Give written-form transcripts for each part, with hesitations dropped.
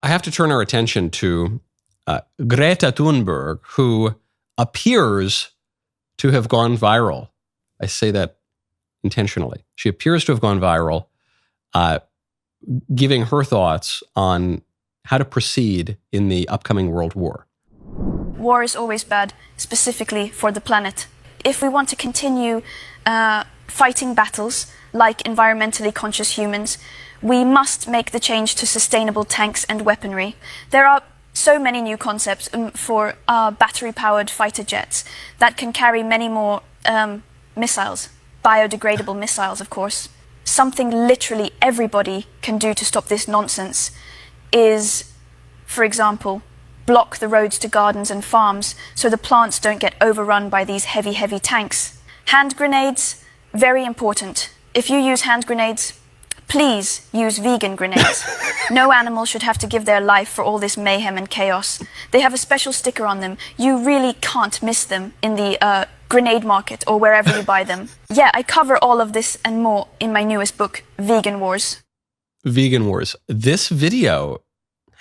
have to turn our attention to Greta Thunberg, who appears to have gone viral. I say that intentionally. She appears to have gone viral, giving her thoughts on how to proceed in the upcoming world war. War is always bad, specifically for the planet. If we want to continue fighting battles like environmentally conscious humans, we must make the change to sustainable tanks and weaponry. There are so many new concepts for battery-powered fighter jets that can carry many more missiles, biodegradable missiles, of course. Something literally everybody can do to stop this nonsense is, for example, block the roads to gardens and farms so the plants don't get overrun by these heavy, heavy tanks. Hand grenades, very important. If you use hand grenades, please use vegan grenades. No animal should have to give their life for all this mayhem and chaos. They have a special sticker on them. You really can't miss them in the grenade market or wherever you buy them. Yeah, I cover all of this and more in my newest book, Vegan Wars. Vegan Wars. This video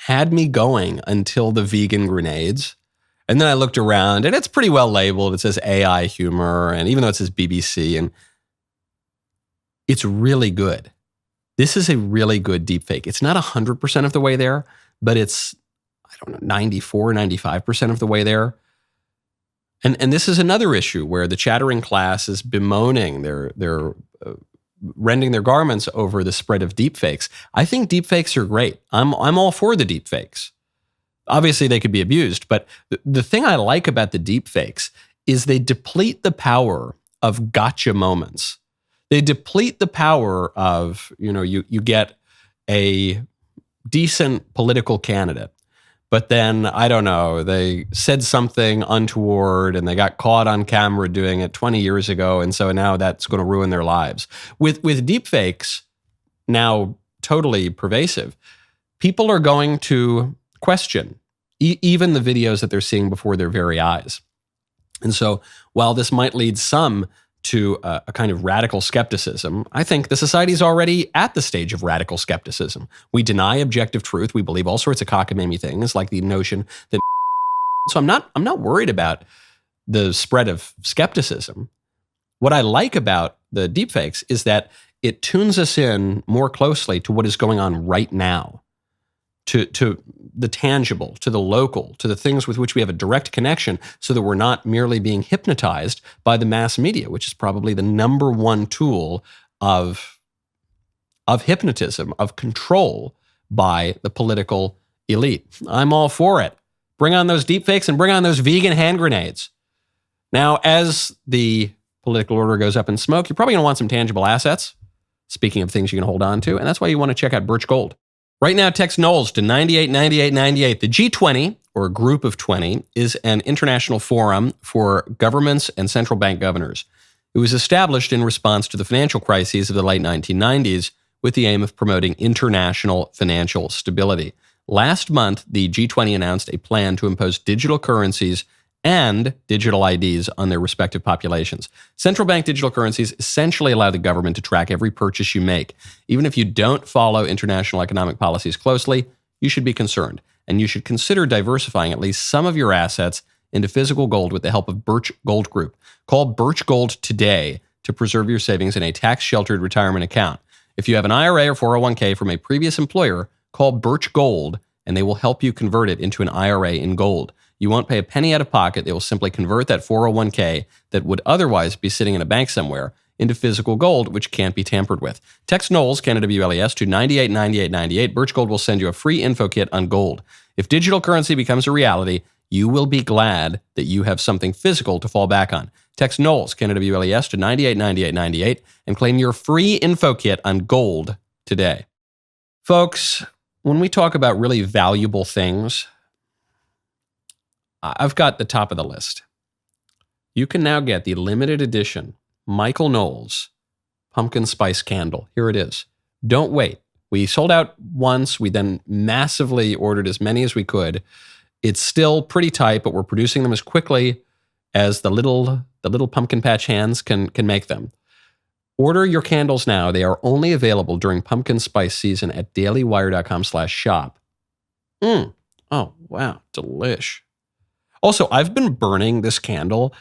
had me going until the vegan grenades. And then I looked around and it's pretty well labeled. It says AI humor. And even though it says BBC, and it's really good. This is a really good deepfake. It's not 100% of the way there, but it's, I don't know, 94, 95% of the way there. And this is another issue where the chattering class is bemoaning, they're rending their garments over the spread of deepfakes. I think deepfakes are great. I'm all for the deepfakes. Obviously, they could be abused, but the thing I like about the deepfakes is they deplete the power of gotcha moments. They deplete the power of, you get a decent political candidate, but then, I don't know, they said something untoward and they got caught on camera doing it 20 years ago, and so now that's going to ruin their lives. With deepfakes, now totally pervasive, people are going to question even the videos that they're seeing before their very eyes. And so while this might lead some to a kind of radical skepticism, I think the society is already at the stage of radical skepticism. We deny objective truth. We believe all sorts of cockamamie things, like the notion that. So I'm not worried about the spread of skepticism. What I like about the deepfakes is that it tunes us in more closely to what is going on right now, to the tangible, to the local, to the things with which we have a direct connection, so that we're not merely being hypnotized by the mass media, which is probably the number one tool of hypnotism, of control by the political elite. I'm all for it. Bring on those deepfakes and bring on those vegan hand grenades. Now, as the political order goes up in smoke, you're probably going to want some tangible assets. Speaking of things you can hold on to, and that's why you want to check out Birch Gold. Right now, text Knowles to 989898. The G20, or Group of 20, is an international forum for governments and central bank governors. It was established in response to the financial crises of the late 1990s with the aim of promoting international financial stability. Last month, the G20 announced a plan to impose digital currencies and digital IDs on their respective populations. Central bank digital currencies essentially allow the government to track every purchase you make. Even if you don't follow international economic policies closely, you should be concerned, and you should consider diversifying at least some of your assets into physical gold with the help of Birch Gold Group. Call Birch Gold today to preserve your savings in a tax-sheltered retirement account. If you have an IRA or 401k from a previous employer, call Birch Gold, and they will help you convert it into an IRA in gold. You won't pay a penny out of pocket. They will simply convert that 401k that would otherwise be sitting in a bank somewhere into physical gold, which can't be tampered with. Text Knowles, KNWLES, to 989898. Birch Gold will send you a free info kit on gold. If digital currency becomes a reality, you will be glad that you have something physical to fall back on. Text Knowles, KNWLES, to 989898 and claim your free info kit on gold today. Folks, when we talk about really valuable things, I've got the top of the list. You can now get the limited edition Michael Knowles pumpkin spice candle. Here it is. Don't wait. We sold out once. We then massively ordered as many as we could. It's still pretty tight, but we're producing them as quickly as the little pumpkin patch hands can make them. Order your candles now. They are only available during pumpkin spice season at dailywire.com/shop. Oh, wow. Delish. Also, I've been burning this candle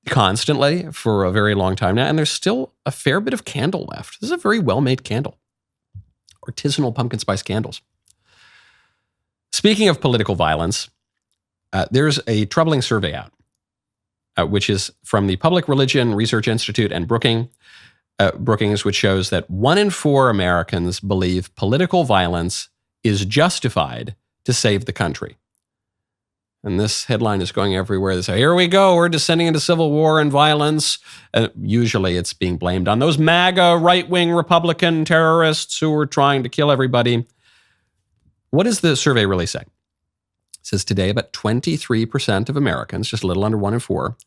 constantly for a very long time now, and there's still a fair bit of candle left. This is a very well-made candle. Artisanal pumpkin spice candles. Speaking of political violence, there's a troubling survey out, which is from the Public Religion Research Institute and Brookings, which shows that 1 in 4 Americans believe political violence is justified to save the country. And this headline is going everywhere. They say, here we go, we're descending into civil war and violence. Usually it's being blamed on those MAGA right-wing Republican terrorists who are trying to kill everybody. What does the survey really say? It says today about 23% of Americans, just a little under 1 in 4,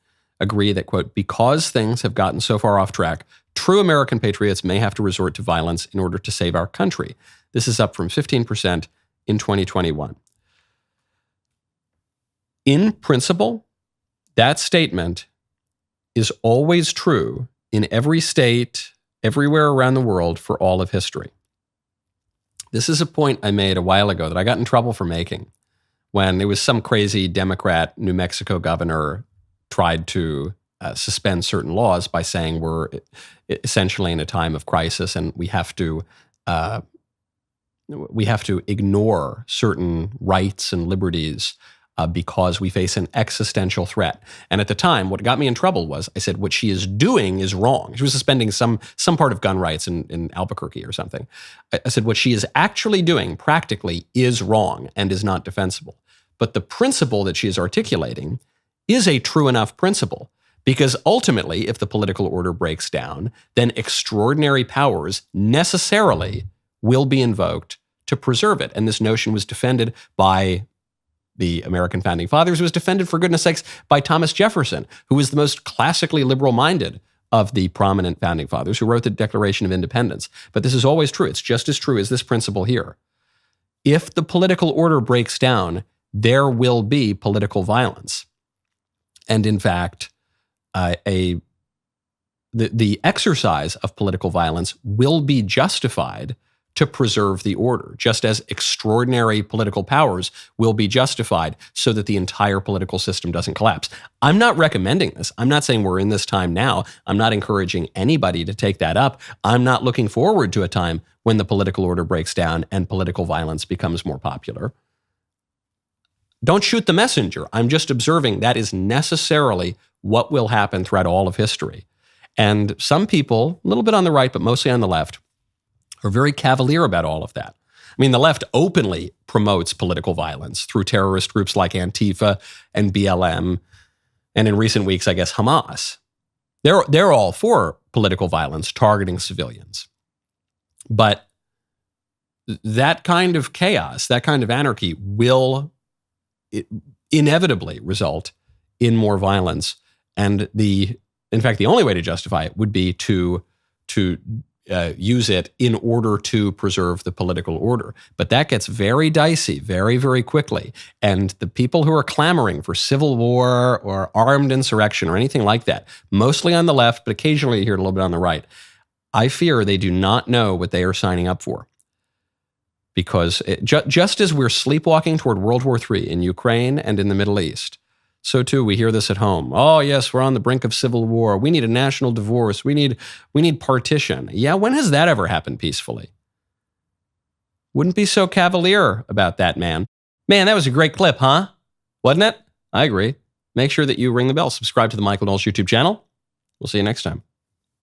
agree that, quote, because things have gotten so far off track, true American patriots may have to resort to violence in order to save our country. This is up from 15% in 2021. In principle, that statement is always true in every state, everywhere around the world for all of history. This is a point I made a while ago that I got in trouble for making when it was some crazy Democrat New Mexico governor tried to suspend certain laws by saying we're essentially in a time of crisis and we have to ignore certain rights and liberties because we face an existential threat. And at the time, what got me in trouble was I said, what she is doing is wrong. She was suspending some part of gun rights in Albuquerque or something. I said, what she is actually doing practically is wrong and is not defensible. But the principle that she is articulating is a true enough principle, because ultimately, if the political order breaks down, then extraordinary powers necessarily will be invoked to preserve it. And this notion was defended by the American founding fathers. It was defended, for goodness sakes, by Thomas Jefferson, who was the most classically liberal-minded of the prominent founding fathers, who wrote the Declaration of Independence. But this is always true. It's just as true as this principle here. If the political order breaks down, there will be political violence. And in fact, the exercise of political violence will be justified to preserve the order, just as extraordinary political powers will be justified so that the entire political system doesn't collapse. I'm not recommending this. I'm not saying we're in this time now. I'm not encouraging anybody to take that up. I'm not looking forward to a time when the political order breaks down and political violence becomes more popular. Don't shoot the messenger. I'm just observing that is necessarily what will happen throughout all of history. And some people, a little bit on the right, but mostly on the left, are very cavalier about all of that. I mean, the left openly promotes political violence through terrorist groups like Antifa and BLM, and in recent weeks, I guess, Hamas. They're all for political violence targeting civilians. But that kind of chaos, that kind of anarchy will inevitably result in more violence. And in fact, the only way to justify it would be to use it in order to preserve the political order. But that gets very dicey very, very quickly. And the people who are clamoring for civil war or armed insurrection or anything like that, mostly on the left, but occasionally you hear it a little bit on the right, I fear they do not know what they are signing up for. Because just as we're sleepwalking toward World War III in Ukraine and in the Middle East, so too we hear this at home. Oh yes, we're on the brink of civil war. We need a national divorce. We need partition. Yeah, when has that ever happened peacefully? Wouldn't be so cavalier about that, man. Man, that was a great clip, huh? Wasn't it? I agree. Make sure that you ring the bell. Subscribe to the Michael Knowles YouTube channel. We'll see you next time.